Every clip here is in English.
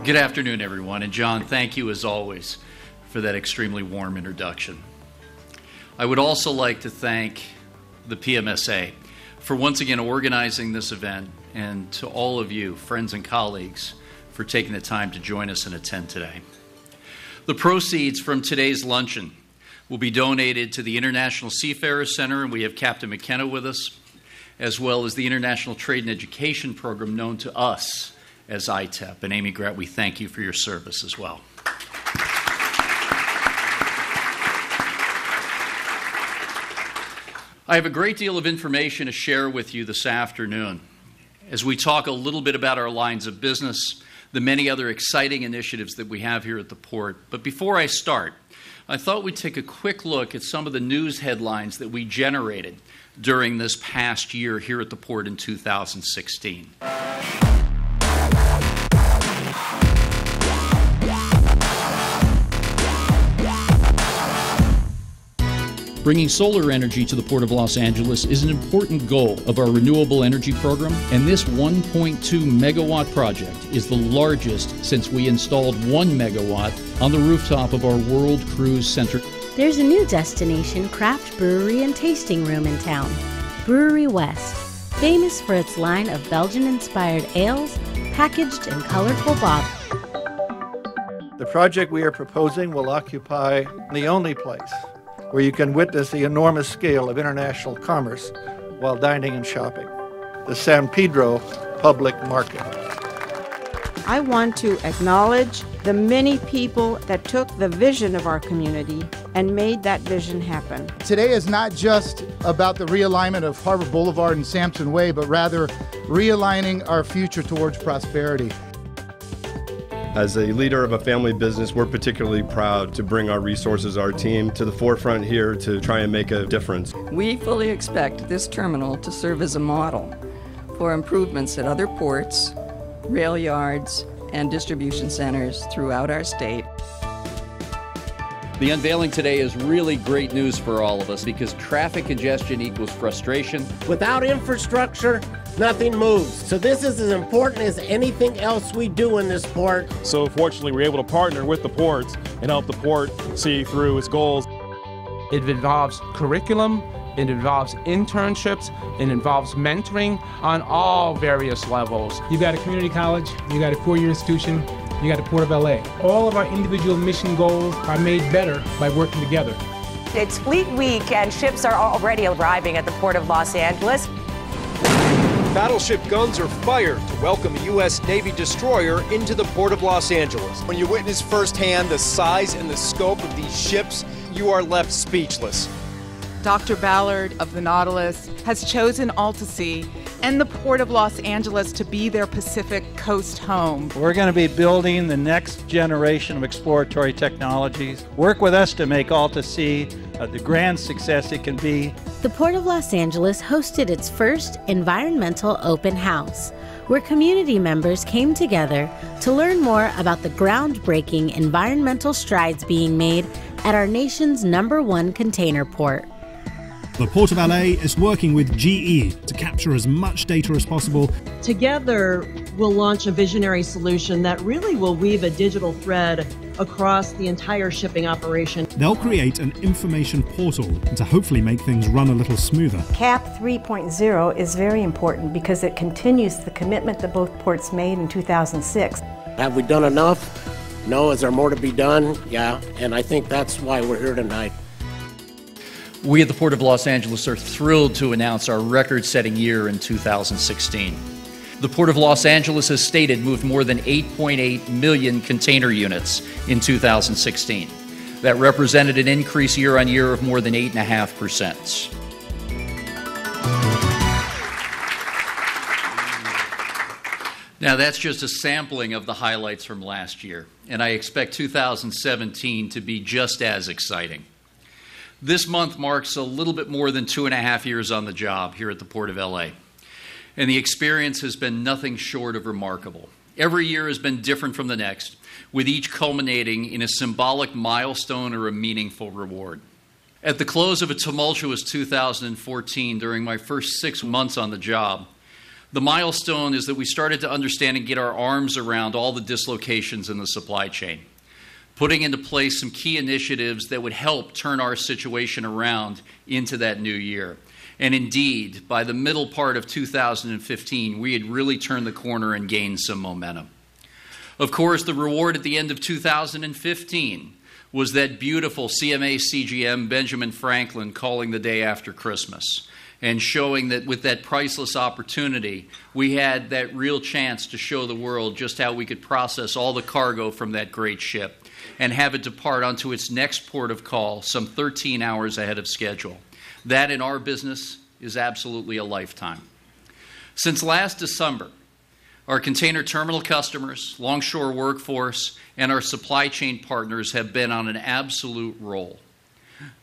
Good afternoon, everyone. And John, thank you as always for that extremely warm introduction. I would also like to thank the PMSA for once again organizing this event, and to all of you, friends and colleagues, for taking the time to join us and attend today. The proceeds from today's luncheon will be donated to the International Seafarers Center, and we have Captain McKenna with us, as well as the International Trade and Education Program known to us as ITEP. And Amy Gratt, we thank you for your service as well. I have a great deal of information to share with you this afternoon as we talk a little bit about our lines of business, the many other exciting initiatives that we have here at the Port. But before I start, I thought we'd take a quick look at some of the news headlines that we generated during this past year here at the Port in 2016. Bringing solar energy to the Port of Los Angeles is an important goal of our renewable energy program, and this 1.2 megawatt project is the largest since we installed 1 megawatt on the rooftop of our World Cruise Center. There's a new destination craft brewery and tasting room in town, Brewery West, famous for its line of Belgian-inspired ales packaged in colorful bottles. The project we are proposing will occupy the only place where you can witness the enormous scale of international commerce while dining and shopping, the San Pedro Public Market. I want to acknowledge the many people that took the vision of our community and made that vision happen. Today is not just about the realignment of Harbor Boulevard and Sampson Way, but rather realigning our future towards prosperity. As a leader of a family business, we're particularly proud to bring our resources, our team, to the forefront here to try and make a difference. We fully expect this terminal to serve as a model for improvements at other ports, rail yards, and distribution centers throughout our state. The unveiling today is really great news for all of us because traffic congestion equals frustration. Without infrastructure, nothing moves. So this is as important as anything else we do in this port. So fortunately, we're able to partner with the ports and help the port see through its goals. It involves curriculum, it involves internships, it involves mentoring on all various levels. You got a community college, you got a four-year institution, you got the Port of LA. All of our individual mission goals are made better by working together. It's Fleet Week and ships are already arriving at the Port of Los Angeles. Battleship guns are fired to welcome a U.S. Navy destroyer into the Port of Los Angeles. When you witness firsthand the size and the scope of these ships, you are left speechless. Dr. Ballard of the Nautilus has chosen Altasea and the Port of Los Angeles to be their Pacific Coast home. We're going to be building the next generation of exploratory technologies. Work with us to make Altasea the grand success it can be. The Port of Los Angeles hosted its first environmental open house, where community members came together to learn more about the groundbreaking environmental strides being made at our nation's #1 container port. The Port of LA is working with GE to capture as much data as possible. Together, we'll launch a visionary solution that really will weave a digital thread across the entire shipping operation. They'll create an information portal to hopefully make things run a little smoother. CAP 3.0 is very important because it continues the commitment that both ports made in 2006. Have we done enough? No. Is there more to be done? Yeah, and I think that's why we're here tonight. We at the Port of Los Angeles are thrilled to announce our record-setting year in 2016. The Port of Los Angeles, as stated, moved more than 8.8 million container units in 2016. That represented an increase year on year of more than 8.5%. Now, that's just a sampling of the highlights from last year, and I expect 2017 to be just as exciting. This month marks a little bit more than 2.5 years on the job here at the Port of LA, and the experience has been nothing short of remarkable. Every year has been different from the next, with each culminating in a symbolic milestone or a meaningful reward. At the close of a tumultuous 2014, during my first 6 months on the job, The milestone is that we started to understand and get our arms around all the dislocations in the supply chain, putting into place some key initiatives that would help turn our situation around into that new year. And indeed, by the middle part of 2015, we had really turned the corner and gained some momentum. Of course, the reward at the end of 2015 was that beautiful CMA CGM Benjamin Franklin calling the day after Christmas and showing that with that priceless opportunity, we had that real chance to show the world just how we could process all the cargo from that great ship and have it depart onto its next port of call some 13 hours ahead of schedule. That in our business is absolutely a lifetime. Since last December, our container terminal customers, longshore workforce, and our supply chain partners have been on an absolute roll.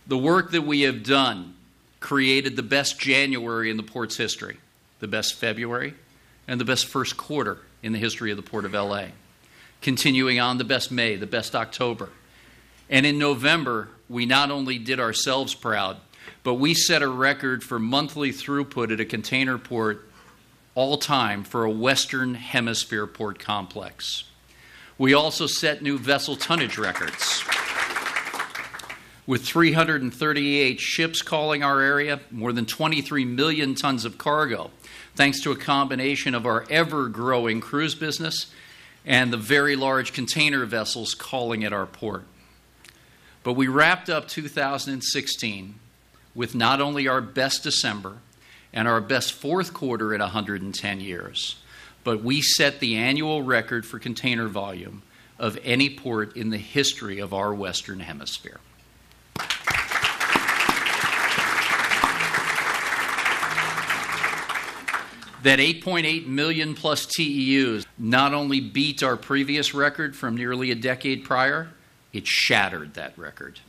The work that we have done created the best January in the port's history, the best February, and the best first quarter in the history of the Port of LA. Continuing on, the best May, the best October. And in November, we not only did ourselves proud, but we set a record for monthly throughput at a container port all time for a Western Hemisphere port complex. We also set new vessel tonnage records. With 338 ships calling our area, more than 23 million tons of cargo, thanks to a combination of our ever-growing cruise business and the very large container vessels calling at our port. But we wrapped up 2016 with not only our best December and our best fourth quarter in 110 years, but we set the annual record for container volume of any port in the history of our Western Hemisphere. That 8.8 million plus TEUs not only beat our previous record from nearly a decade prior, it shattered that record.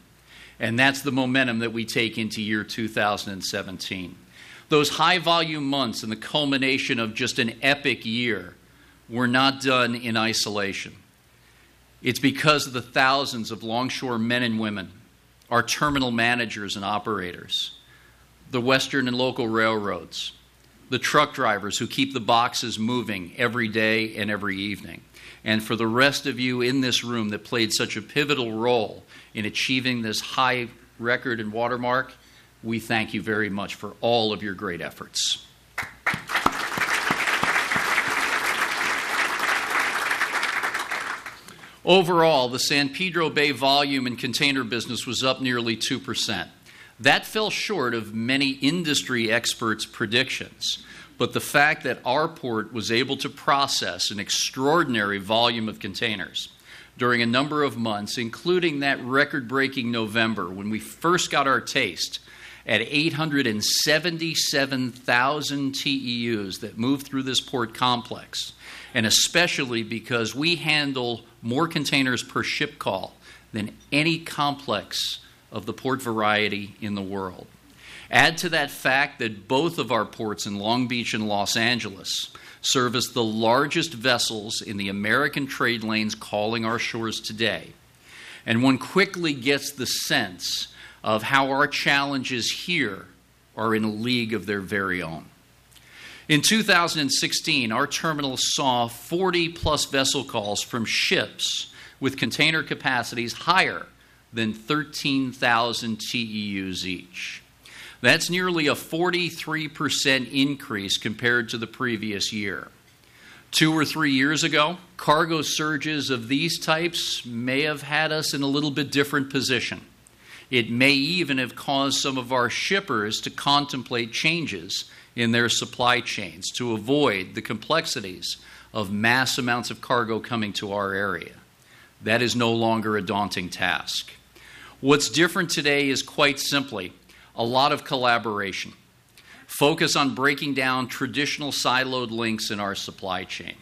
And that's the momentum that we take into year 2017. Those high-volume months and the culmination of just an epic year were not done in isolation. It's because of the thousands of longshore men and women, our terminal managers and operators, the Western and local railroads, the truck drivers who keep the boxes moving every day and every evening, and for the rest of you in this room that played such a pivotal role in achieving this high record and watermark, we thank you very much for all of your great efforts. Overall, the San Pedro Bay volume in container business was up nearly 2%. That fell short of many industry experts' predictions, but the fact that our port was able to process an extraordinary volume of containers during a number of months, including that record-breaking November when we first got our taste at 877,000 TEUs that moved through this port complex, and especially because we handle more containers per ship call than any complex of the port variety in the world. Add to that fact that both of our ports in Long Beach and Los Angeles service the largest vessels in the American trade lanes calling our shores today. And one quickly gets the sense of how our challenges here are in a league of their very own. In 2016, our terminal saw 40-plus vessel calls from ships with container capacities higher than 13,000 TEUs each. That's nearly a 43% increase compared to the previous year. 2 or 3 years ago, cargo surges of these types may have had us in a little bit different position. It may even have caused some of our shippers to contemplate changes in their supply chains to avoid the complexities of mass amounts of cargo coming to our area. That is no longer a daunting task. What's different today is quite simply a lot of collaboration. Focus on breaking down traditional siloed links in our supply chain.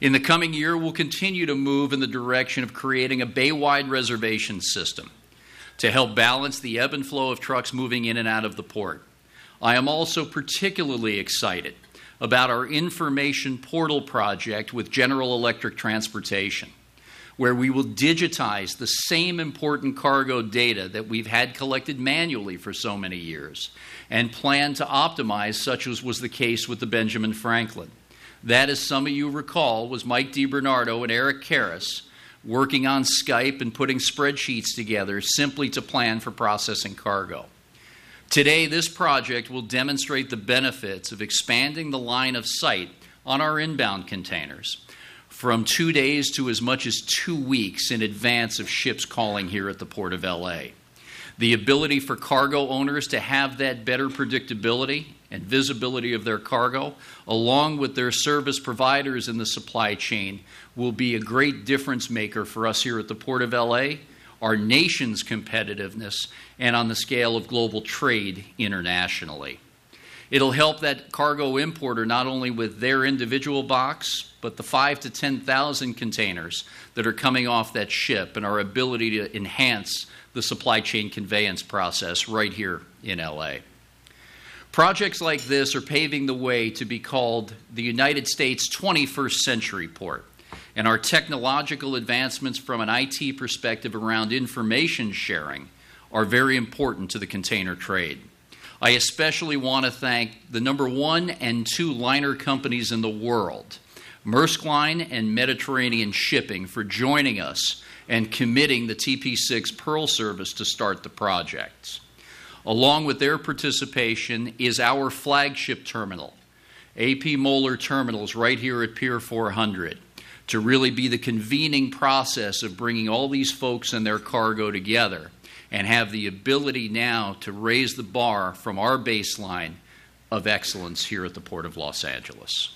In the coming year, we'll continue to move in the direction of creating a bay-wide reservation system to help balance the ebb and flow of trucks moving in and out of the port. I am also particularly excited about our information portal project with General Electric Transportation. where we will digitize the same important cargo data that we've had collected manually for so many years and plan to optimize, such as was the case with the Benjamin Franklin. That, as some of you recall, was Mike DiBernardo and Eric Karras working on Skype and putting spreadsheets together simply to plan for processing cargo. Today, this project will demonstrate the benefits of expanding the line of sight on our inbound containers from 2 days to as much as 2 weeks in advance of ships calling here at the Port of LA. The ability for cargo owners to have that better predictability and visibility of their cargo, along with their service providers in the supply chain, will be a great difference maker for us here at the Port of LA, our nation's competitiveness, and on the scale of global trade internationally. It'll help that cargo importer not only with their individual box, but the 5,000 to 10,000 containers that are coming off that ship, and our ability to enhance the supply chain conveyance process right here in LA. Projects like this are paving the way to be called the United States 21st Century Port. And our technological advancements from an IT perspective around information sharing are very important to the container trade. I especially want to thank the number 1 and 2 liner companies in the world, Maersk Line and Mediterranean Shipping, for joining us and committing the TP6 Pearl service to start the project. Along with their participation is our flagship terminal, A.P. Moller Terminals, right here at Pier 400, to really be the convening process of bringing all these folks and their cargo together and have the ability now to raise the bar from our baseline of excellence here at the Port of Los Angeles.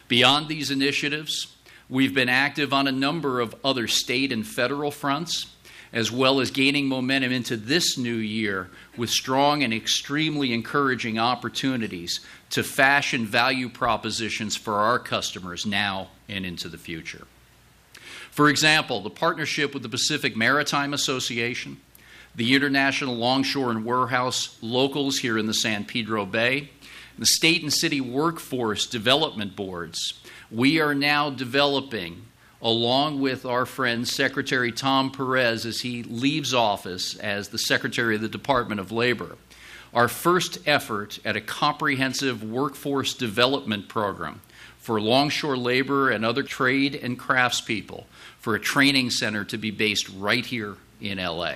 Beyond these initiatives, we've been active on a number of other state and federal fronts, as well as gaining momentum into this new year with strong and extremely encouraging opportunities to fashion value propositions for our customers now and into the future. For example, the partnership with the Pacific Maritime Association, the International Longshore and Warehouse Locals here in the San Pedro Bay, the state and city workforce development boards. We are now developing, along with our friend Secretary Tom Perez as he leaves office as the Secretary of the Department of Labor, our first effort at a comprehensive workforce development program for longshore labor and other trade and craftspeople for a training center to be based right here in LA.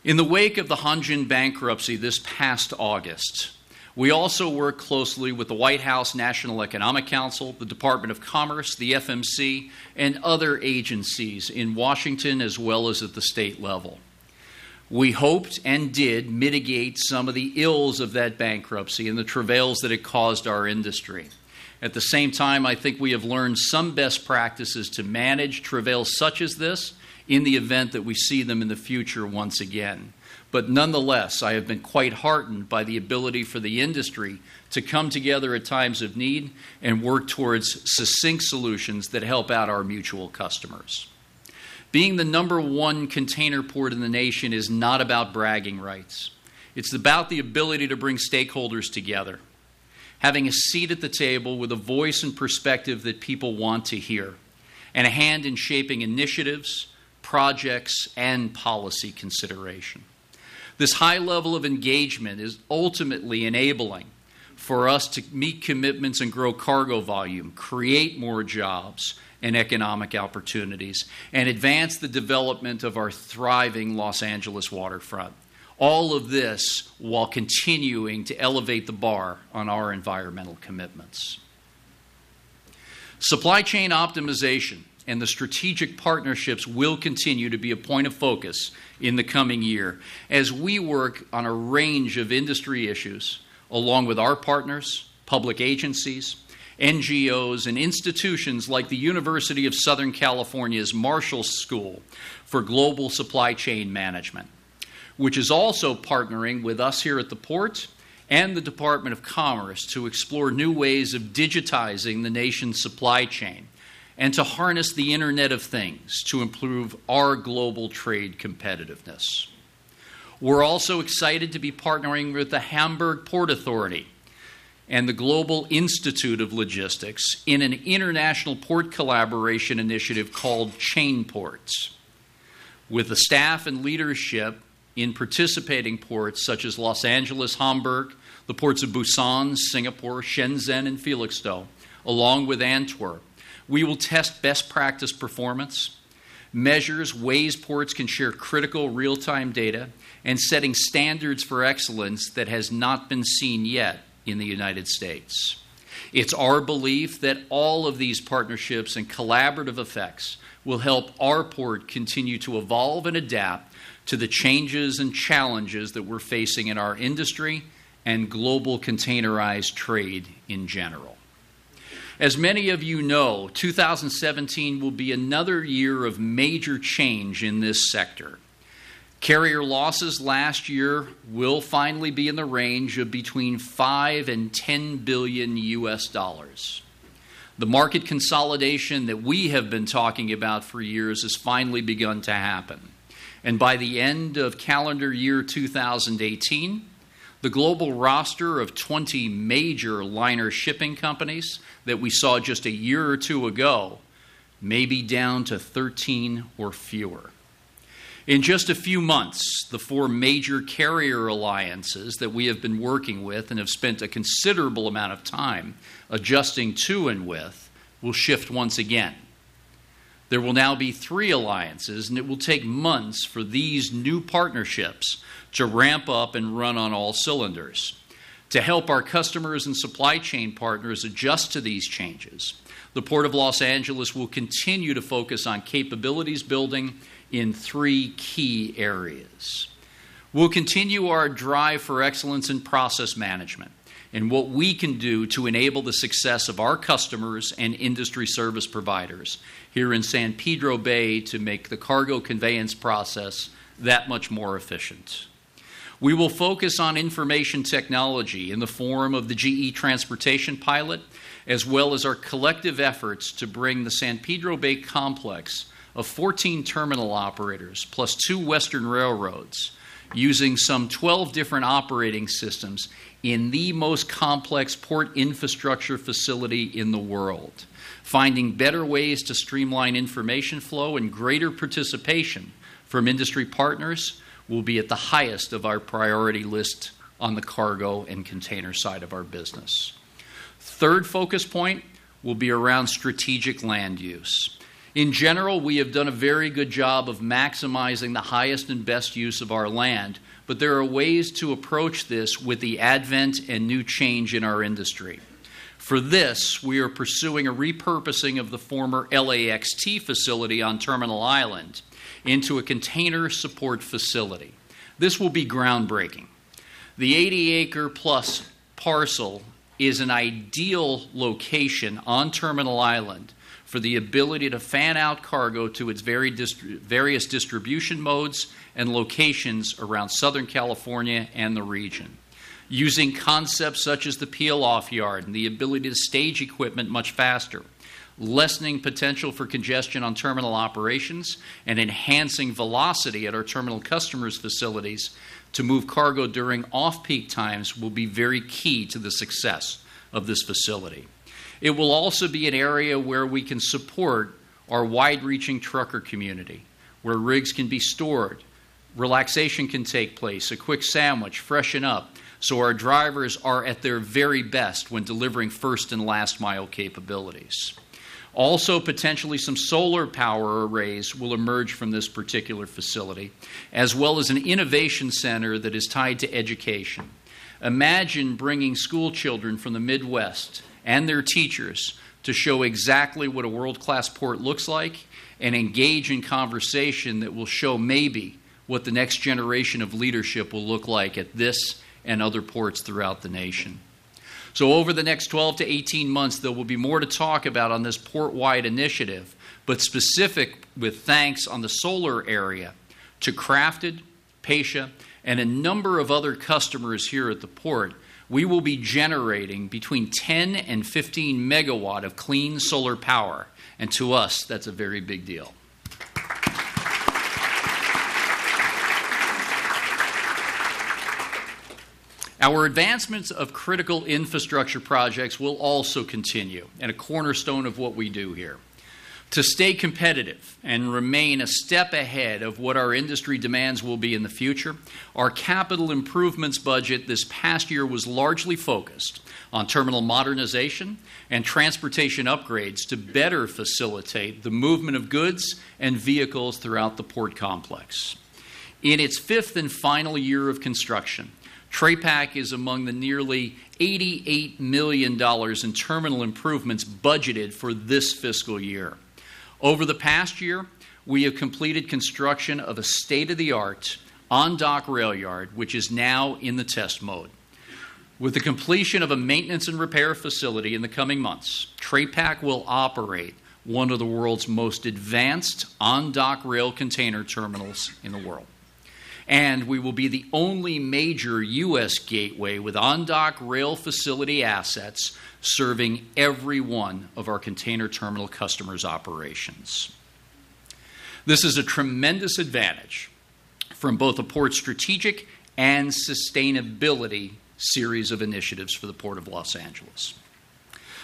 In the wake of the Hanjin bankruptcy this past August, we also work closely with the White House National Economic Council, the Department of Commerce, the FMC, and other agencies in Washington as well as at the state level. We hoped and did mitigate some of the ills of that bankruptcy and the travails that it caused our industry. At the same time, I think we have learned some best practices to manage travails such as this in the event that we see them in the future once again. But nonetheless, I have been quite heartened by the ability for the industry to come together at times of need and work towards succinct solutions that help out our mutual customers. Being the number 1 container port in the nation is not about bragging rights. It's about the ability to bring stakeholders together, having a seat at the table with a voice and perspective that people want to hear, and a hand in shaping initiatives, projects, and policy consideration. This high level of engagement is ultimately enabling for us to meet commitments and grow cargo volume, create more jobs and economic opportunities, and advance the development of our thriving Los Angeles waterfront. All of this while continuing to elevate the bar on our environmental commitments. Supply chain optimization and the strategic partnerships will continue to be a point of focus in the coming year as we work on a range of industry issues along with our partners, public agencies, NGOs, and institutions like the University of Southern California's Marshall School for Global Supply Chain Management, which is also partnering with us here at the port and the Department of Commerce to explore new ways of digitizing the nation's supply chain and to harness the Internet of Things to improve our global trade and the Global Institute of Logistics in an international port collaboration initiative called Chain Ports, with the staff and leadership in participating ports such as Los Angeles, Hamburg, the ports of Busan, Singapore, Shenzhen, and Felixstowe, along with Antwerp. We will test best practice performance, measures ways ports can share critical real-time data, and setting standards for excellence that has not been seen yet in the United States. It's our belief that all of these partnerships and collaborative effects will help our port continue to evolve and adapt to the changes and challenges that we're facing in our industry and global containerized trade in general. As many of you know, 2017 will be another year of major change in this sector. Carrier losses last year will finally be in the range of between 5 and 10 billion US dollars. The market consolidation that we have been talking about for years has finally begun to happen. And by the end of calendar year 2018, the global roster of 20 major liner shipping companies that we saw just a year or two ago may be down to 13 or fewer. In just a few months, the 4 major carrier alliances that we have been working with and have spent a considerable amount of time adjusting to and with will shift once again. There will now be 3 alliances, and it will take months for these new partnerships to ramp up and run on all cylinders. To help our customers and supply chain partners adjust to these changes, the Port of Los Angeles will continue to focus on capabilities building in 3 key areas. We'll continue our drive for excellence in process management and what we can do to enable the success of our customers and industry service providers here in San Pedro Bay to make the cargo conveyance process that much more efficient. We will focus on information technology in the form of the GE Transportation Pilot, as well as our collective efforts to bring the San Pedro Bay complex of 14 terminal operators plus 2 Western railroads, using some 12 different operating systems in the most complex port infrastructure facility in the world, finding better ways to streamline information flow and greater participation from industry partners will be at the highest of our priority list on the cargo and container side of our business. Third focus point will be around strategic land use. In general, we have done a very good job of maximizing the highest and best use of our land, but there are ways to approach this with the advent and new change in our industry. For this, we are pursuing a repurposing of the former LAXT facility on Terminal Island into a container support facility. This will be groundbreaking. The 80-acre plus parcel is an ideal location on Terminal Island for the ability to fan out cargo to its various distribution modes and locations around Southern California and the region. Using concepts such as the peel-off yard and the ability to stage equipment much faster, lessening potential for congestion on terminal operations, and enhancing velocity at our terminal customers' facilities to move cargo during off-peak times will be very key to the success of this facility. It will also be an area where we can support our wide-reaching trucker community, where rigs can be stored, relaxation can take place, a quick sandwich, freshen up, so our drivers are at their very best when delivering first and last mile capabilities. Also, potentially some solar power arrays will emerge from this particular facility, as well as an innovation center that is tied to education. Imagine bringing school children from the Midwest and their teachers to show exactly what a world-class port looks like and engage in conversation that will show maybe what the next generation of leadership will look like at this and other ports throughout the nation. So over the next 12 to 18 months, there will be more to talk about on this port-wide initiative, but specific with thanks on the solar area to Crafted, Pasha, and a number of other customers here at the port, we will be generating between 10 and 15 megawatt of clean solar power. And to us, that's a very big deal. Our advancements of critical infrastructure projects will also continue, and a cornerstone of what we do here. To stay competitive and remain a step ahead of what our industry demands will be in the future, our capital improvements budget this past year was largely focused on terminal modernization and transportation upgrades to better facilitate the movement of goods and vehicles throughout the port complex. In its fifth and final year of construction, TRAPAC is among the nearly $88 million in terminal improvements budgeted for this fiscal year. Over the past year, we have completed construction of a state-of-the-art on-dock rail yard, which is now in the test mode. With the completion of a maintenance and repair facility in the coming months, TRAPAC will operate one of the world's most advanced on-dock rail container terminals in the world. And we will be the only major U.S. gateway with on-dock rail facility assets serving every one of our container terminal customers' operations. This is a tremendous advantage from both a port's strategic and sustainability series of initiatives for the Port of Los Angeles.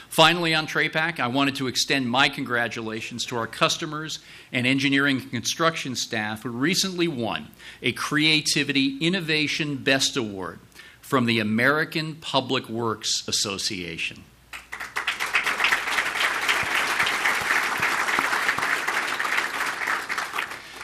Finally, on TRAPAC, I wanted to extend my congratulations to our customers and engineering and construction staff who recently won a Creativity Innovation Best Award from the American Public Works Association.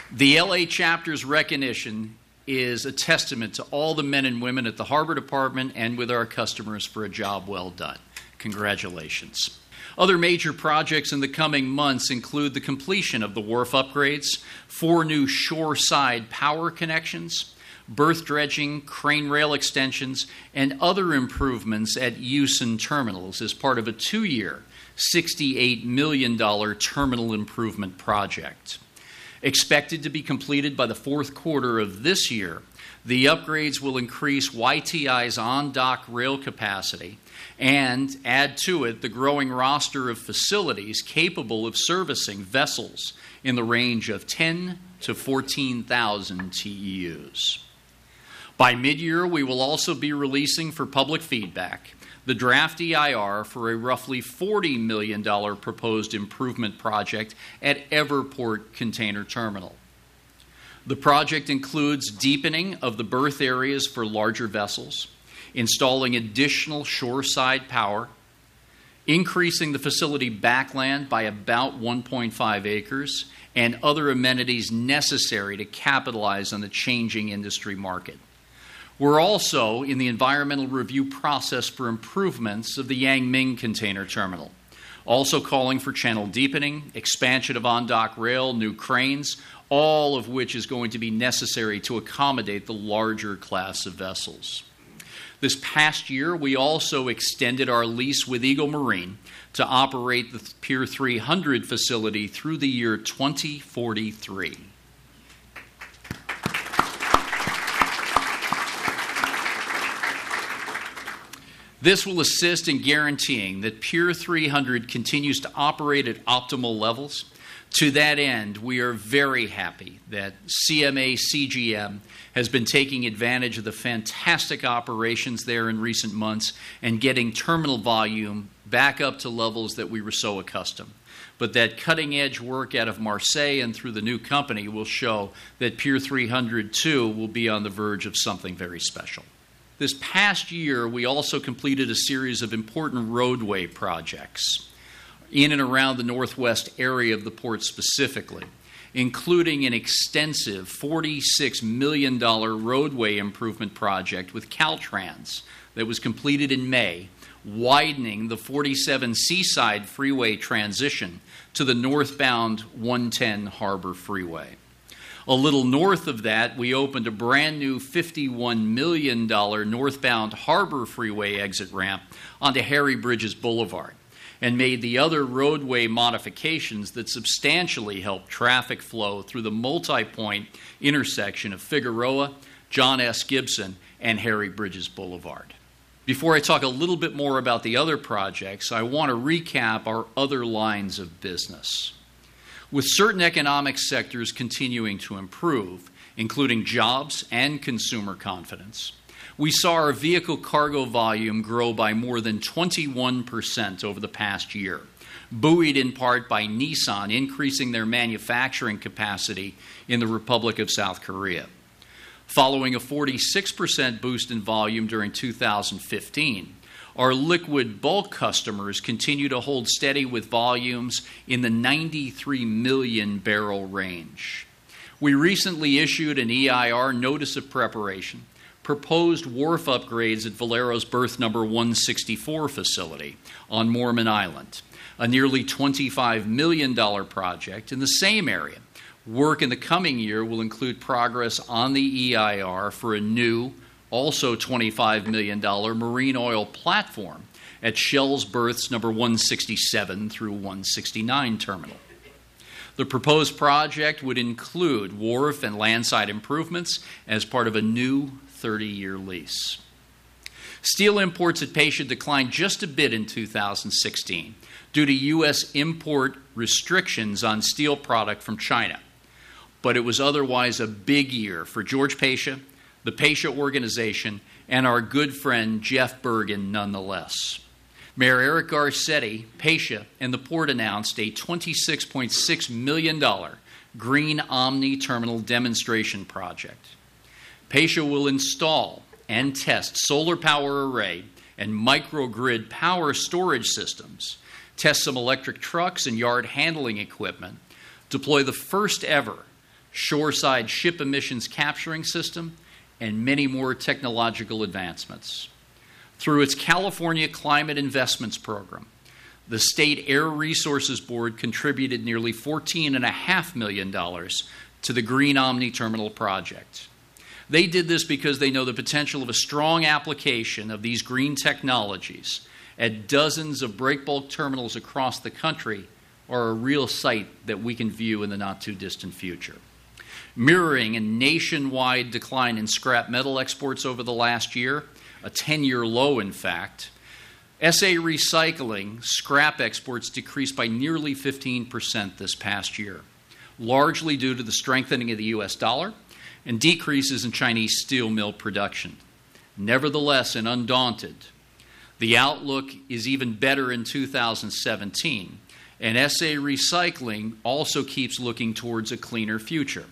The LA chapter's recognition is a testament to all the men and women at the Harbor Department and with our customers for a job well done. Congratulations. Other major projects in the coming months include the completion of the wharf upgrades, 4 new shoreside power connections, berth dredging, crane rail extensions, and other improvements at Houston terminals as part of a 2-year, $68 million terminal improvement project. Expected to be completed by the fourth quarter of this year, the upgrades will increase YTI's on-dock rail capacity and add to it the growing roster of facilities capable of servicing vessels in the range of 10 to 14,000 TEUs. By mid-year, we will also be releasing for public feedback the draft EIR for a roughly $40 million proposed improvement project at Everport Container Terminal. The project includes deepening of the berth areas for larger vessels, installing additional shoreside power, increasing the facility backland by about 1.5 acres, and other amenities necessary to capitalize on the changing industry market. We're also in the environmental review process for improvements of the Yangming Container Terminal, also calling for channel deepening, expansion of on-dock rail, new cranes, all of which is going to be necessary to accommodate the larger class of vessels. This past year, we also extended our lease with Eagle Marine to operate the Pier 300 facility through the year 2043. This will assist in guaranteeing that Pier 300 continues to operate at optimal levels. To that end, we are very happy that CMA CGM has been taking advantage of the fantastic operations there in recent months and getting terminal volume back up to levels that we were so accustomed. But that cutting-edge work out of Marseille and through the new company will show that Pier 300 too will be on the verge of something very special. This past year, we also completed a series of important roadway projects in and around the northwest area of the port specifically, including an extensive $46 million roadway improvement project with Caltrans that was completed in May, widening the 47 Seaside Freeway transition to the northbound 110 Harbor Freeway. A little north of that, we opened a brand new $51 million northbound Harbor Freeway exit ramp onto Harry Bridges Boulevard and made the other roadway modifications that substantially helped traffic flow through the multi-point intersection of Figueroa, John S. Gibson, and Harry Bridges Boulevard. Before I talk a little bit more about the other projects, I want to recap our other lines of business. With certain economic sectors continuing to improve, including jobs and consumer confidence, We saw our vehicle cargo volume grow by more than 21% over the past year, buoyed in part by Nissan increasing their manufacturing capacity in the Republic of South Korea. Following a 46% boost in volume during 2015, our liquid bulk customers continue to hold steady with volumes in the 93 million barrel range. We recently issued an EIR notice of preparation, proposed wharf upgrades at Valero's berth number 164 facility on Mormon Island, a nearly $25 million project in the same area. Work in the coming year will include progress on the EIR for a new, also $25 million marine oil platform at Shell's berths number 167 through 169 terminal. The proposed project would include wharf and landside improvements as part of a new 30-year lease. Steel imports at Pescia declined just a bit in 2016 due to U.S. import restrictions on steel product from China. But it was otherwise a big year for George Pescia, the Pescia organization, and our good friend Jeff Bergen nonetheless. Mayor Eric Garcetti, Pescia, and the port announced a $26.6 million Green Omni Terminal demonstration project. Pescia will install and test solar power array and microgrid power storage systems, test some electric trucks and yard handling equipment, deploy the first ever shoreside ship emissions capturing system, and many more technological advancements. Through its California Climate Investments Program, the State Air Resources Board contributed nearly $14.5 million to the Green Omni Terminal project. They did this because they know the potential of a strong application of these green technologies at dozens of breakbulk terminals across the country are a real sight that we can view in the not-too-distant future. Mirroring a nationwide decline in scrap metal exports over the last year, a 10-year low in fact, SA Recycling scrap exports decreased by nearly 15% this past year, largely due to the strengthening of the U.S. dollar and decreases in Chinese steel mill production. Nevertheless, and undaunted, the outlook is even better in 2017, and SA Recycling also keeps looking towards a cleaner future.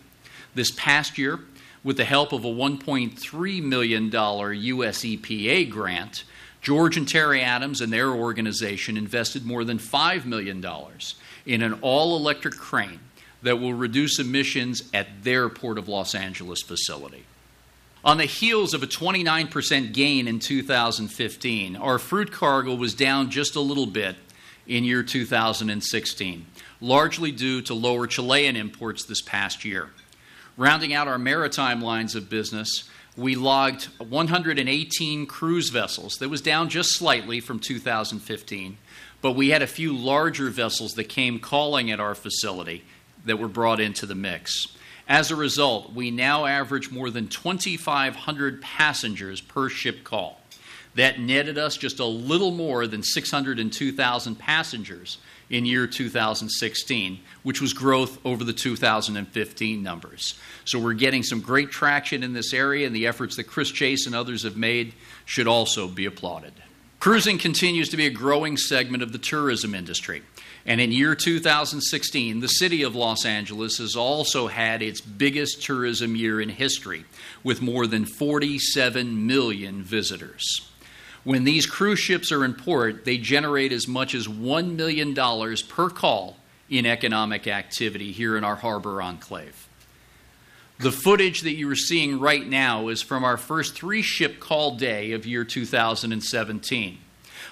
This past year, with the help of a $1.3 million U.S. EPA grant, George and Terry Adams and their organization invested more than $5 million in an all-electric crane that will reduce emissions at their Port of Los Angeles facility. On the heels of a 29% gain in 2015, our fruit cargo was down just a little bit in year 2016, largely due to lower Chilean imports this past year. Rounding out our maritime lines of business, we logged 118 cruise vessels. That was down just slightly from 2015, but we had a few larger vessels that came calling at our facility that were brought into the mix. As a result, we now average more than 2,500 passengers per ship call. That netted us just a little more than 602,000 passengers in year 2016, which was growth over the 2015 numbers. So we're getting some great traction in this area, and the efforts that Chris Chase and others have made should also be applauded. Cruising continues to be a growing segment of the tourism industry. And in year 2016, the city of Los Angeles has also had its biggest tourism year in history, with more than 47 million visitors. When these cruise ships are in port, they generate as much as $1 million per call in economic activity here in our harbor enclave. The footage that you are seeing right now is from our first 3-ship call day of year 2017.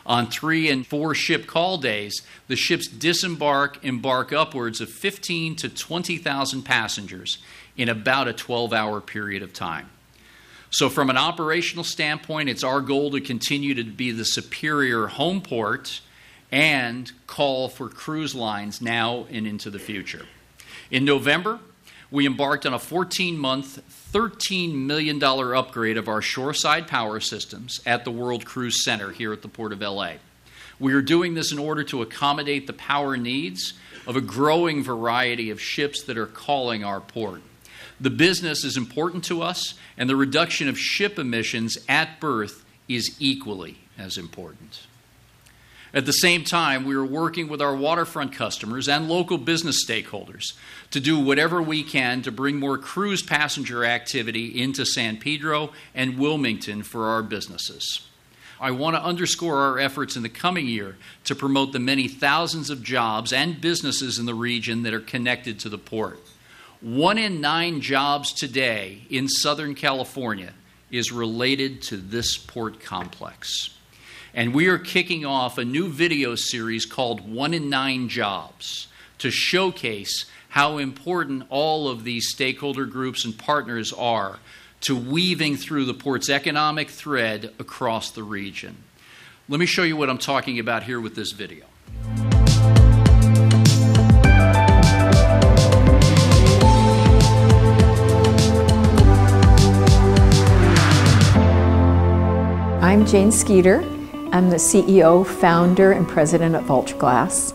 On 3 and 4 ship call days, the ships embark upwards of 15 to 20,000 passengers in about a 12-hour period of time. So from an operational standpoint, it's our goal to continue to be the superior home port and call for cruise lines now and into the future. In November, we embarked on a 14-month, $13 million upgrade of our shoreside power systems at the World Cruise Center here at the Port of LA. We are doing this in order to accommodate the power needs of a growing variety of ships that are calling our port. The business is important to us, and the reduction of ship emissions at berth is equally as important. At the same time, we are working with our waterfront customers and local business stakeholders to do whatever we can to bring more cruise passenger activity into San Pedro and Wilmington for our businesses. I want to underscore our efforts in the coming year to promote the many thousands of jobs and businesses in the region that are connected to the port. 1 in 9 jobs today in Southern California is related to this port complex. And we are kicking off a new video series called 1 in 9 Jobs to showcase how important all of these stakeholder groups and partners are to weaving through the port's economic thread across the region. Let me show you what I'm talking about here with this video. I'm Jane Skeeter. I'm the CEO, founder, and president of Ultraglass.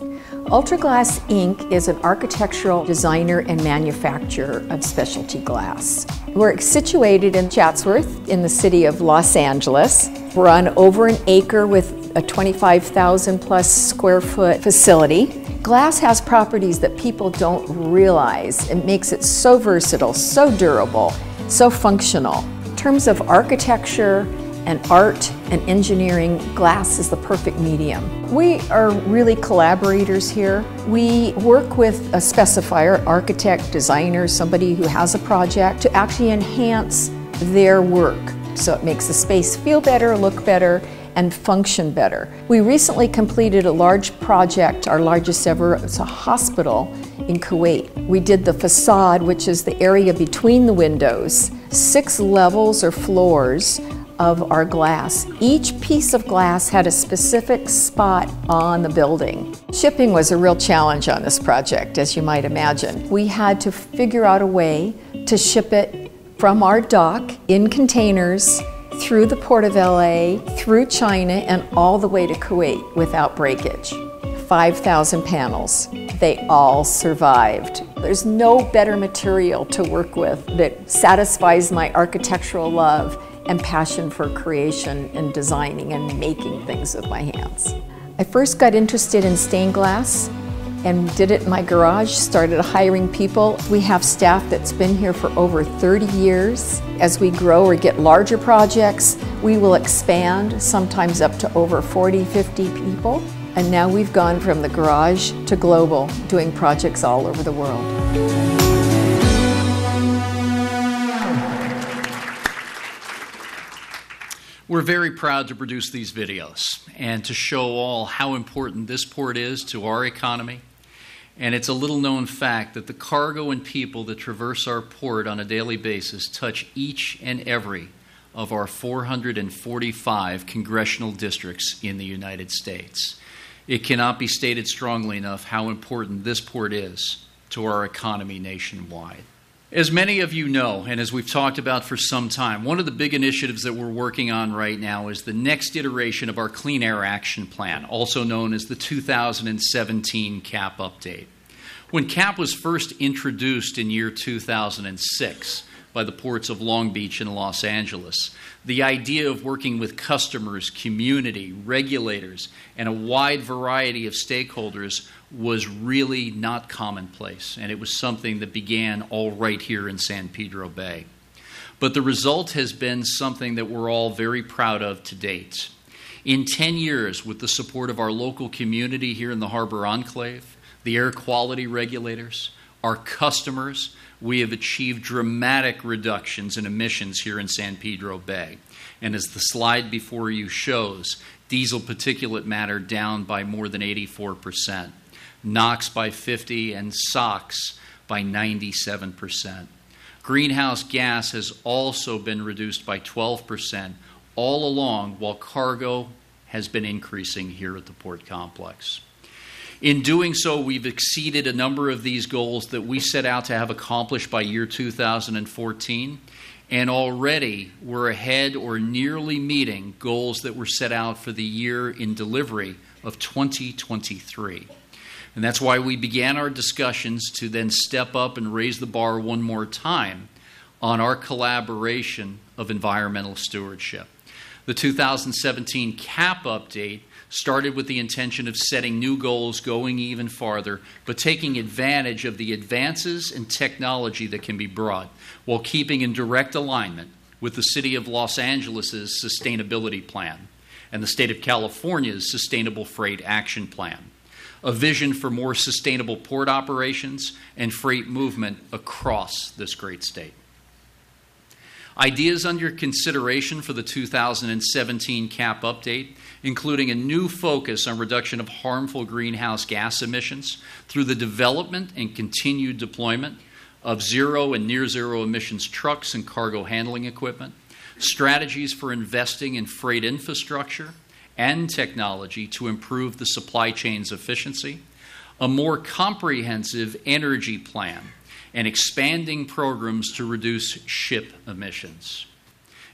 Ultraglass Inc. is an architectural designer and manufacturer of specialty glass. We're situated in Chatsworth in the city of Los Angeles. We're on over an acre with a 25,000 plus square foot facility. Glass has properties that people don't realize. It makes it so versatile, so durable, so functional. In terms of architecture and art and engineering, glass is the perfect medium. We are really collaborators here. We work with a specifier, architect, designer, somebody who has a project to actually enhance their work. So it makes the space feel better, look better, and function better. We recently completed a large project, our largest ever. It's a hospital in Kuwait. We did the facade, which is the area between the windows, 6 levels or floors of our glass. Each piece of glass had a specific spot on the building. Shipping was a real challenge on this project, as you might imagine. We had to figure out a way to ship it from our dock in containers through the Port of LA, through China, and all the way to Kuwait without breakage. 5,000 panels. They all survived. There's no better material to work with that satisfies my architectural love and passion for creation and designing and making things with my hands. I first got interested in stained glass and did it in my garage, started hiring people. We have staff that's been here for over 30 years. As we grow or get larger projects, we will expand, sometimes up to over 40, 50 people. And now we've gone from the garage to global, doing projects all over the world. We're very proud to produce these videos and to show all how important this port is to our economy. And it's a little known fact that the cargo and people that traverse our port on a daily basis touch each and every of our 445 congressional districts in the United States. It cannot be stated strongly enough how important this port is to our economy nationwide. As many of you know, and as we've talked about for some time, one of the big initiatives that we're working on right now is the next iteration of our Clean Air Action Plan, also known as the 2017 CAP update. When CAP was first introduced in year 2006 by the ports of Long Beach and Los Angeles, the idea of working with customers, community, regulators, and a wide variety of stakeholders was really not commonplace, and it was something that began all right here in San Pedro Bay. But the result has been something that we're all very proud of to date. In 10 years, with the support of our local community here in the Harbor Enclave, the air quality regulators, our customers, we have achieved dramatic reductions in emissions here in San Pedro Bay. And as the slide before you shows, diesel particulate matter down by more than 84%. NOx by 50%, and SOx by 97%. Greenhouse gas has also been reduced by 12% all along, while cargo has been increasing here at the port complex. In doing so, we've exceeded a number of these goals that we set out to have accomplished by year 2014, and already we're ahead or nearly meeting goals that were set out for the year in delivery of 2023. And that's why we began our discussions to then step up and raise the bar one more time on our collaboration of environmental stewardship. The 2017 CAP update started with the intention of setting new goals, going even farther, but taking advantage of the advances in technology that can be brought while keeping in direct alignment with the City of Los Angeles' sustainability plan and the State of California's Sustainable Freight Action Plan, a vision for more sustainable port operations and freight movement across this great state. Ideas under consideration for the 2017 CAP update, including a new focus on reduction of harmful greenhouse gas emissions through the development and continued deployment of zero and near zero emissions trucks and cargo handling equipment, strategies for investing in freight infrastructure and technology to improve the supply chain's efficiency, a more comprehensive energy plan, and expanding programs to reduce ship emissions.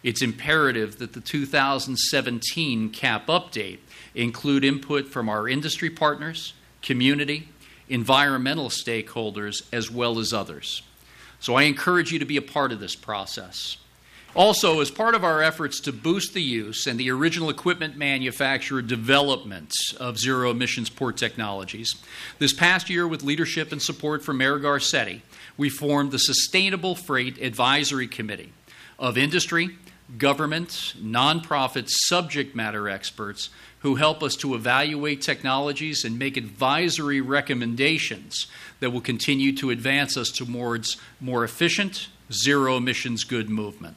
It's imperative that the 2017 CAP update include input from our industry partners, community, environmental stakeholders, as well as others. So I encourage you to be a part of this process. Also, as part of our efforts to boost the use and the original equipment manufacturer development of zero emissions port technologies, this past year with leadership and support from Mayor Garcetti, we formed the Sustainable Freight Advisory Committee of industry, government, nonprofit subject matter experts who help us to evaluate technologies and make advisory recommendations that will continue to advance us towards more efficient, zero emissions good movement.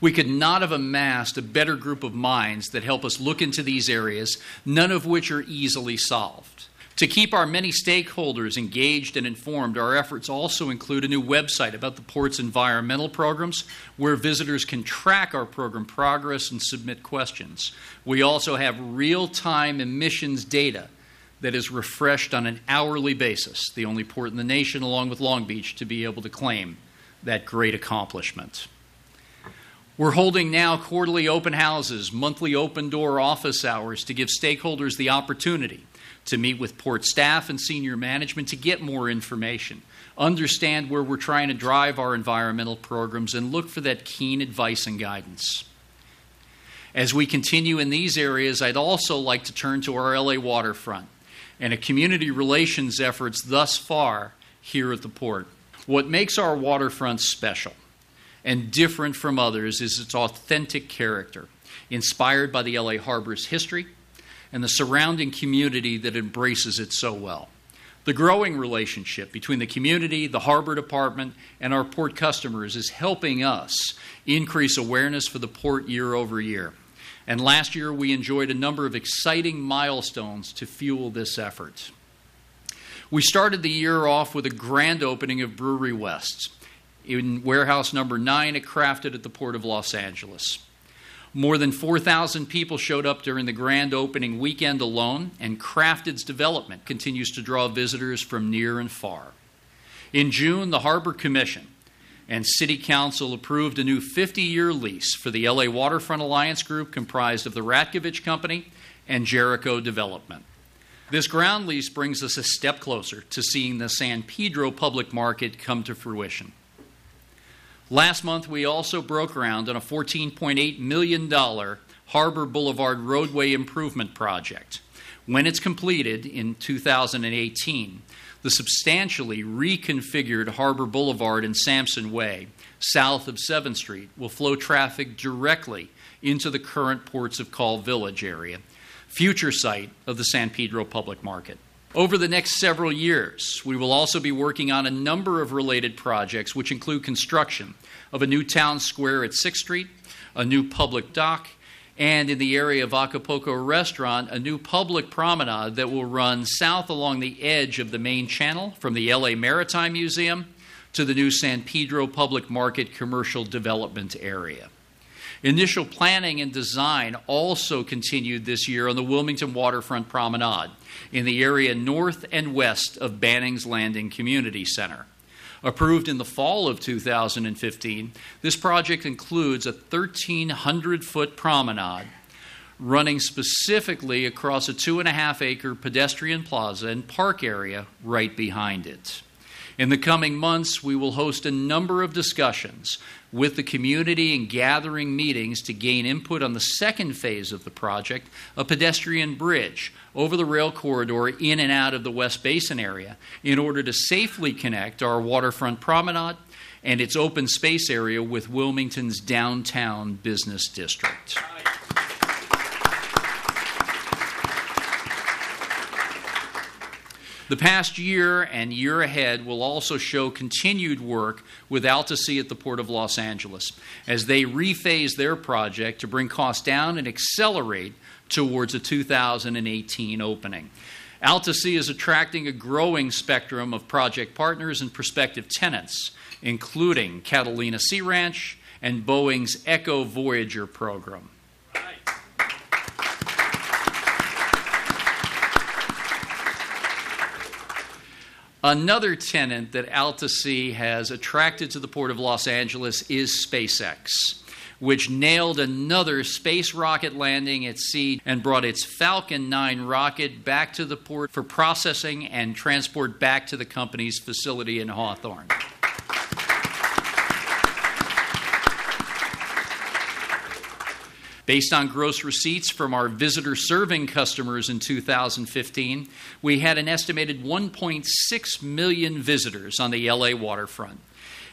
We could not have amassed a better group of minds that help us look into these areas, none of which are easily solved. To keep our many stakeholders engaged and informed, our efforts also include a new website about the port's environmental programs where visitors can track our program progress and submit questions. We also have real-time emissions data that is refreshed on an hourly basis, the only port in the nation, along with Long Beach, to be able to claim that great accomplishment. We're holding now quarterly open houses, monthly open-door office hours to give stakeholders the opportunity to meet with port staff and senior management to get more information, understand where we're trying to drive our environmental programs, and look for that keen advice and guidance. As we continue in these areas, I'd also like to turn to our LA waterfront and a community relations efforts thus far here at the port. What makes our waterfront special and different from others is its authentic character, inspired by the LA Harbor's history and the surrounding community that embraces it so well. The growing relationship between the community, the Harbor Department, and our port customers is helping us increase awareness for the port year over year. And last year, we enjoyed a number of exciting milestones to fuel this effort. We started the year off with a grand opening of Brewery West in warehouse number 9 at Crafted at the Port of Los Angeles. More than 4,000 people showed up during the grand opening weekend alone, and Crafted's development continues to draw visitors from near and far. In June, the Harbor Commission and City Council approved a new 50-year lease for the LA Waterfront Alliance Group comprised of the Ratkovich Company and Jericho Development. This ground lease brings us a step closer to seeing the San Pedro public market come to fruition. Last month, we also broke ground on a $14.8 million Harbor Boulevard roadway improvement project. When it's completed in 2018, the substantially reconfigured Harbor Boulevard and Sampson Way, south of 7th Street, will flow traffic directly into the current Ports of Call Village area, future site of the San Pedro Public Market. Over the next several years, we will also be working on a number of related projects, which include construction of a new town square at 6th Street, a new public dock, and in the area of Acapulco Restaurant, a new public promenade that will run south along the edge of the main channel from the LA Maritime Museum to the new San Pedro Public Market commercial development area. Initial planning and design also continued this year on the Wilmington Waterfront Promenade in the area north and west of Banning's Landing Community Center. Approved in the fall of 2015, this project includes a 1,300-foot promenade running specifically across a 2.5-acre pedestrian plaza and park area right behind it. In the coming months, we will host a number of discussions with the community and gathering meetings to gain input on the second phase of the project, a pedestrian bridge over the rail corridor in and out of the West Basin area in order to safely connect our waterfront promenade and its open space area with Wilmington's downtown business district. The past year and year ahead will also show continued work with Alta-Sea at the Port of Los Angeles as they rephase their project to bring costs down and accelerate towards a 2018 opening. Alta-Sea is attracting a growing spectrum of project partners and prospective tenants, including Catalina Sea Ranch and Boeing's Echo Voyager program. Another tenant that Alta-Sea has attracted to the Port of Los Angeles is SpaceX, which nailed another space rocket landing at sea and brought its Falcon 9 rocket back to the port for processing and transport back to the company's facility in Hawthorne. Based on gross receipts from our visitor-serving customers in 2015, we had an estimated 1.6 million visitors on the LA waterfront.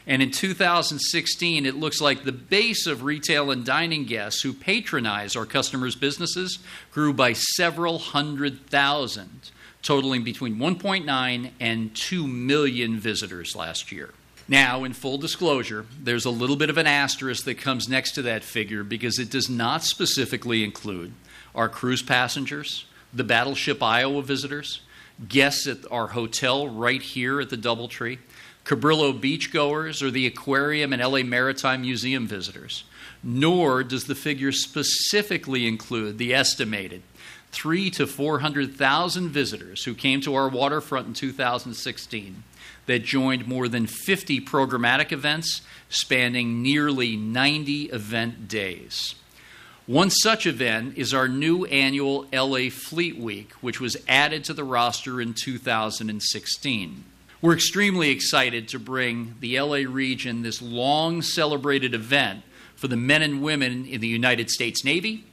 And in 2016, it looks like the base of retail and dining guests who patronize our customers' businesses grew by several hundred thousand, totaling between 1.9 and 2 million visitors last year. Now, in full disclosure, there's a little bit of an asterisk that comes next to that figure because it does not specifically include our cruise passengers, the Battleship Iowa visitors, guests at our hotel right here at the Doubletree, Cabrillo beachgoers, or the aquarium and LA Maritime Museum visitors. Nor does the figure specifically include the estimated 300,000 to 400,000 visitors who came to our waterfront in 2016 that joined more than 50 programmatic events spanning nearly 90 event days. One such event is our new annual LA Fleet Week, which was added to the roster in 2016. We're extremely excited to bring the LA region this long-celebrated event for the men and women in the United States Navy,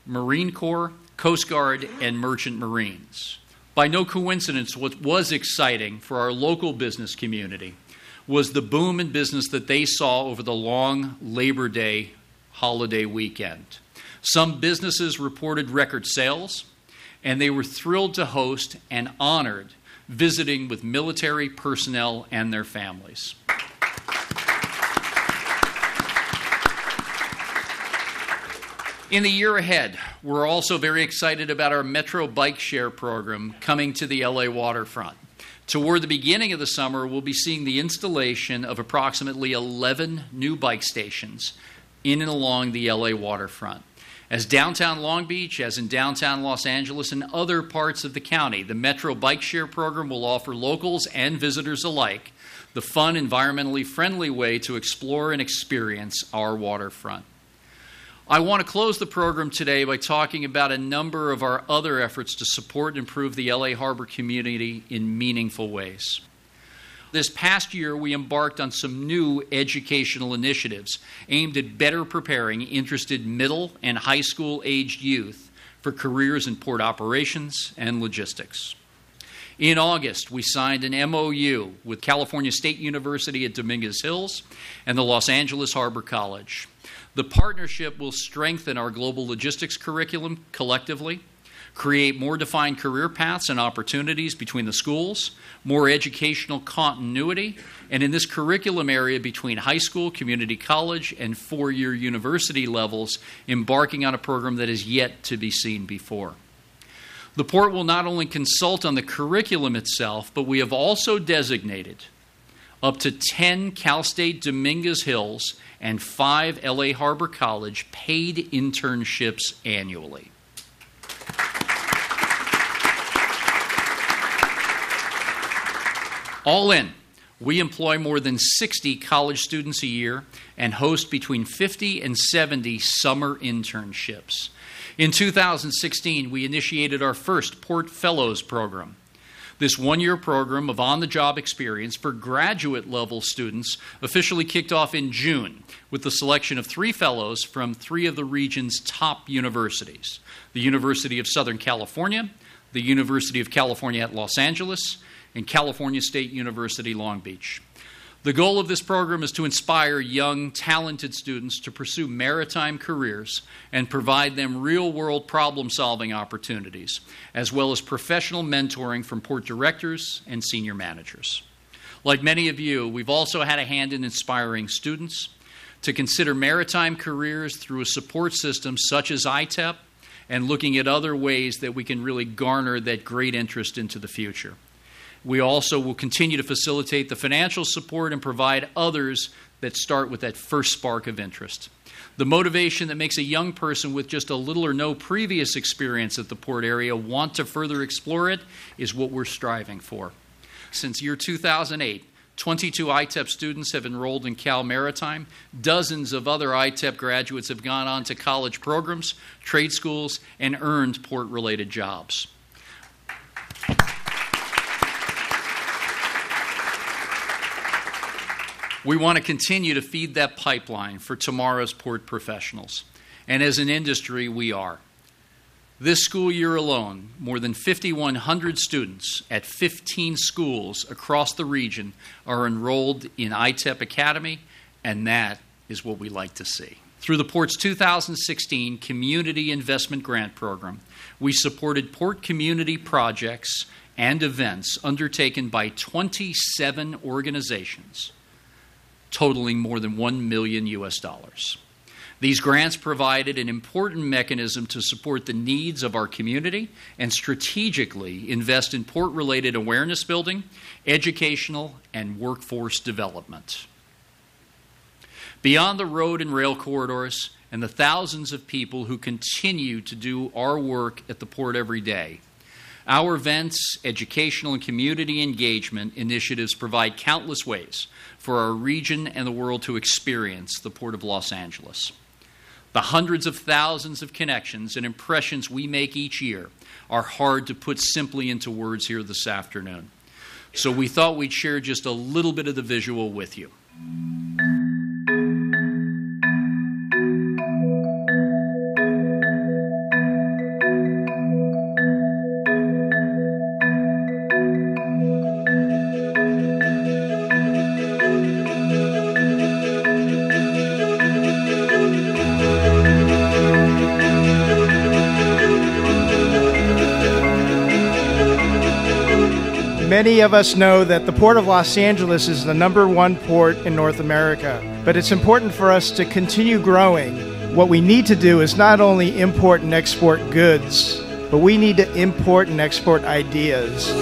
Marine Corps, Coast Guard, and Merchant Marines. By no coincidence, what was exciting for our local business community was the boom in business that they saw over the long Labor Day holiday weekend. Some businesses reported record sales, and they were thrilled to host and honored visiting with military personnel and their families. In the year ahead, we're also very excited about our Metro Bike Share program coming to the LA waterfront. Toward the beginning of the summer, we'll be seeing the installation of approximately 11 new bike stations in and along the LA waterfront. As downtown Long Beach, as in downtown Los Angeles and other parts of the county, the Metro Bike Share program will offer locals and visitors alike the fun, environmentally friendly way to explore and experience our waterfront. I want to close the program today by talking about a number of our other efforts to support and improve the LA Harbor community in meaningful ways. This past year, we embarked on some new educational initiatives aimed at better preparing interested middle and high school-aged youth for careers in port operations and logistics. In August, we signed an MOU with California State University at Dominguez Hills and the Los Angeles Harbor College. The partnership will strengthen our global logistics curriculum collectively, create more defined career paths and opportunities between the schools, more educational continuity, and in this curriculum area between high school, community college, and four-year university levels, embarking on a program that is yet to be seen before. The port will not only consult on the curriculum itself, but we have also designated up to 10 Cal State Dominguez Hills and 5 LA Harbor College paid internships annually. All in, we employ more than 60 college students a year and host between 50 and 70 summer internships. In 2016, we initiated our first Port Fellows program. This one-year program of on-the-job experience for graduate-level students officially kicked off in June with the selection of 3 fellows from 3 of the region's top universities: the University of Southern California, the University of California at Los Angeles, and California State University, Long Beach. The goal of this program is to inspire young, talented students to pursue maritime careers and provide them real-world problem-solving opportunities, as well as professional mentoring from port directors and senior managers. Like many of you, we've also had a hand in inspiring students to consider maritime careers through a support system such as ITEP and looking at other ways that we can really garner that great interest into the future. We also will continue to facilitate the financial support and provide others that start with that first spark of interest. The motivation that makes a young person with just a little or no previous experience at the port area want to further explore it is what we're striving for. Since year 2008, 22 ITEP students have enrolled in Cal Maritime. Dozens of other ITEP graduates have gone on to college programs, trade schools, and earned port-related jobs. We want to continue to feed that pipeline for tomorrow's port professionals. And as an industry, we are. This school year alone, more than 5,100 students at 15 schools across the region are enrolled in ITEP Academy, and that is what we like to see. Through the Port's 2016 Community Investment Grant Program, we supported port community projects and events undertaken by 27 organizations, totaling more than $1 million. These grants provided an important mechanism to support the needs of our community and strategically invest in port-related awareness building, educational, and workforce development. Beyond the road and rail corridors and the thousands of people who continue to do our work at the port every day, our events, educational, and community engagement initiatives provide countless ways for our region and the world to experience the Port of Los Angeles. The hundreds of thousands of connections and impressions we make each year are hard to put simply into words here this afternoon. So we thought we'd share just a little bit of the visual with you. Many of us know that the Port of Los Angeles is the #1 port in North America, but it's important for us to continue growing. What we need to do is not only import and export goods, but we need to import and export ideas.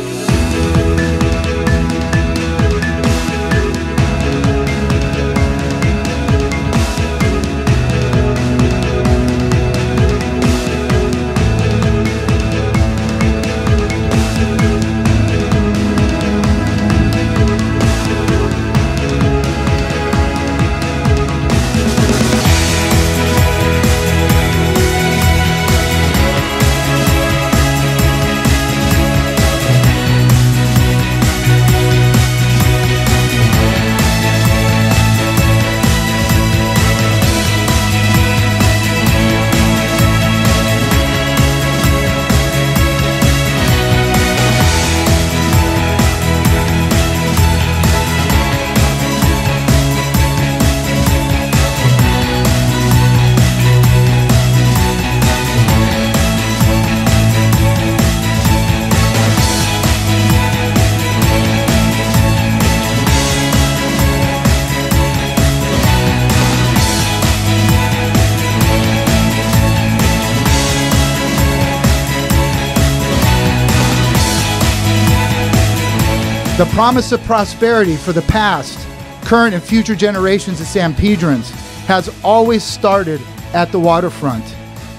The promise of prosperity for the past, current, and future generations of San Pedrins has always started at the waterfront.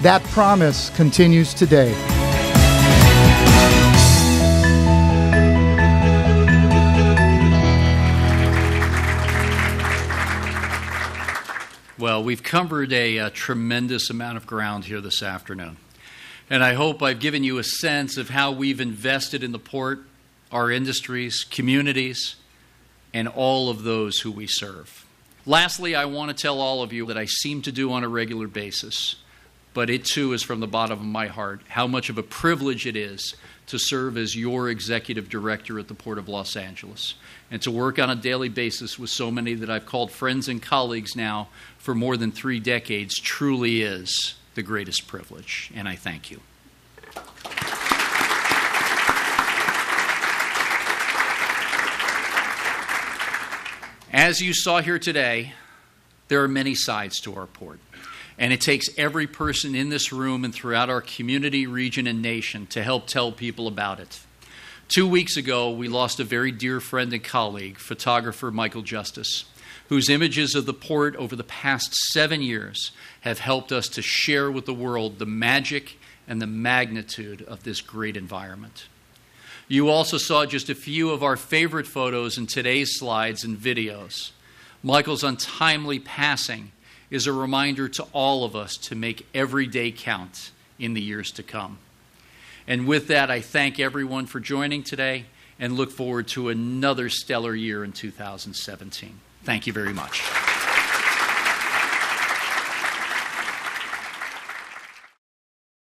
That promise continues today. Well, we've covered a tremendous amount of ground here this afternoon. And I hope I've given you a sense of how we've invested in the port our industries, communities, and all of those who we serve. Lastly, I want to tell all of you that I seem to do on a regular basis, but it too is from the bottom of my heart, how much of a privilege it is to serve as your executive director at the Port of Los Angeles and to work on a daily basis with so many that I've called friends and colleagues now for more than 3 decades truly is the greatest privilege, and I thank you. As you saw here today, there are many sides to our port, and it takes every person in this room and throughout our community, region, and nation to help tell people about it. 2 weeks ago, we lost a very dear friend and colleague, photographer Michael Justice, whose images of the port over the past 7 years have helped us to share with the world the magic and the magnitude of this great environment. You also saw just a few of our favorite photos in today's slides and videos. Michael's untimely passing is a reminder to all of us to make every day count in the years to come. And with that, I thank everyone for joining today and look forward to another stellar year in 2017. Thank you very much.